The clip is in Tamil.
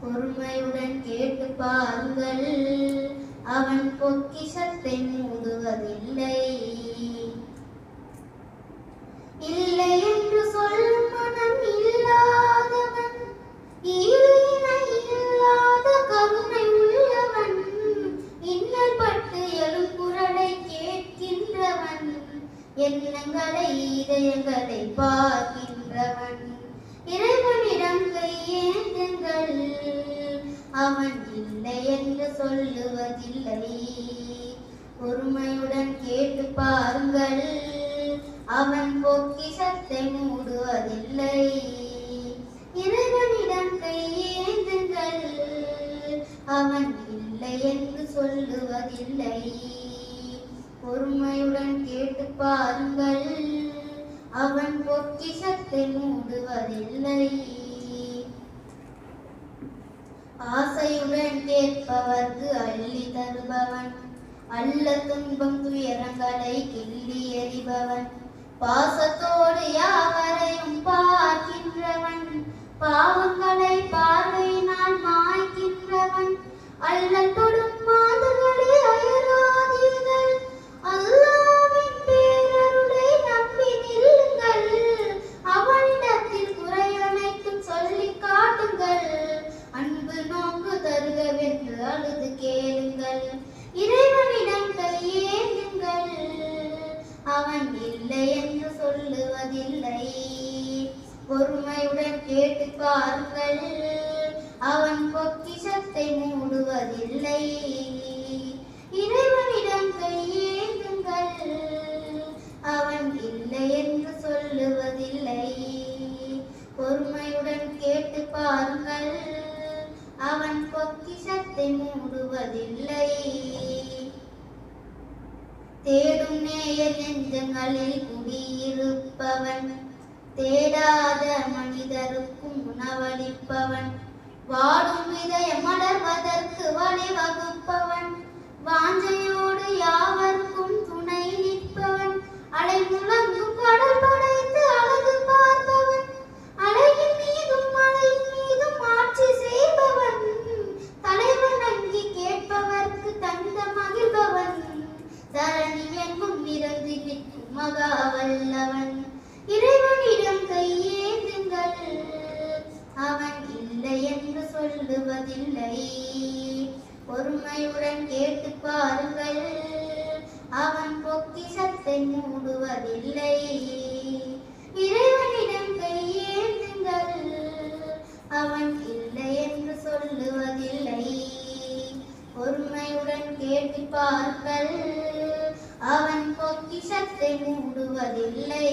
பொறுமையுடன் கேட்டு பாருங்கள், அவன் பொக்கிஷத்தை மூடுவதில்லை. இல்லை என்று சொல்லும் மனம் இல்லாதவன், ஈடு இணை இல்லாத கருணை உள்ளவன், இன்னல் பட்டு எழும் குரலை கேட்கின்றவன், எண்ணங்களை இதயங்களை பார்க்கின்றவன், இறைவனிடம் கையேந்துங்கள், அவன் இல்லை என்று சொல்லுவதில்லை. பொறுமையுடன் கேட்டு பாருங்கள், அவன் பொக்கிஷத்தை மூடுவதில்லை. இறைவனிடம் கையேந்துங்கள், அவன் இல்லை என்று சொல்லுவதில்லை. பொறுமையுடன் கேட்டு பாருங்கள், அவன் பொக்கிஷத்தை மூடுவதில்லை. ஆசையுடன் கேட்பவர்க்கு அள்ளி தருபவன், அல்ல துன்பம் துயரங்களை கிள்ளி எறிபவன், பாசத்தோடு யாவரையும் பார்க்கின்றவன், பாவங்களை பார்வையினால் மாய்க்கின்றவன், அல்லல் தொடும் மாதர்களே அயராதீர்கள், அல்லாஹ்வின் பேரருளை நம்பி நில்லுங்கள், அவனிடத்தில் குறை அனைத்தும் சொல்லி காட்டுங்கள், அன்பு நோக்கு தருகவென்று அழுது கேளுங்கள், இறைவனிடம் கையேந்துங்கள், அவன் இல்லை என்று சொல்லுவதில்லை. பொறுமையுடன் கேட்டு பாருங்கள், அவன் பொக்கிஷத்தை மூடுவதில்லை. இறைவனிடம் கையேந்துங்கள், அவன் இல்லை என்று சொல்லுவதில்லை. பொறுமையுடன் கேட்டு பாருங்கள், அவன் பொக்கிஷத்தை மூடுவதில்லை. தேடும் நேயர் நெஞ்சங்களில் குடியிருப்பவன், தேடாத மனிதருக்கும் உணவளிப்பவன், வாடும் இதயம் மலர்வதற்கு வழிவகுப்பவன், வாஞ்சையோடு யாவருக்கும் துணை நிற்பவன், அலை முழங்கும் கடல் படைத்து அழகு பார்ப்பவன், அலையின் மீதும் மலையின் மீதும் ஆட்சி செய்பவன், தலைவன் அங்கி கேட்பவர்க்கு தந்த மகிழ்பவன், தரணி எங்கும் நிறந்து நிற்கும் மகா வல்லவன், இறைவனிடம் கையேந்துங்கள், அவன் இல்லை என்று சொல்லுவதில்லை. பொறுமையுடன் கேட்டு பாருங்கள், அவன் பொக்கிஷத்தை மூடுவதில்லை. இறைவனிடம் கையேந்துங்கள், அவன் இல்லை என்று சொல்லுவதில்லை. பொறுமையுடன் கேட்டு பாருங்கள், அவன் பொக்கிஷத்தை மூடுவதில்லை.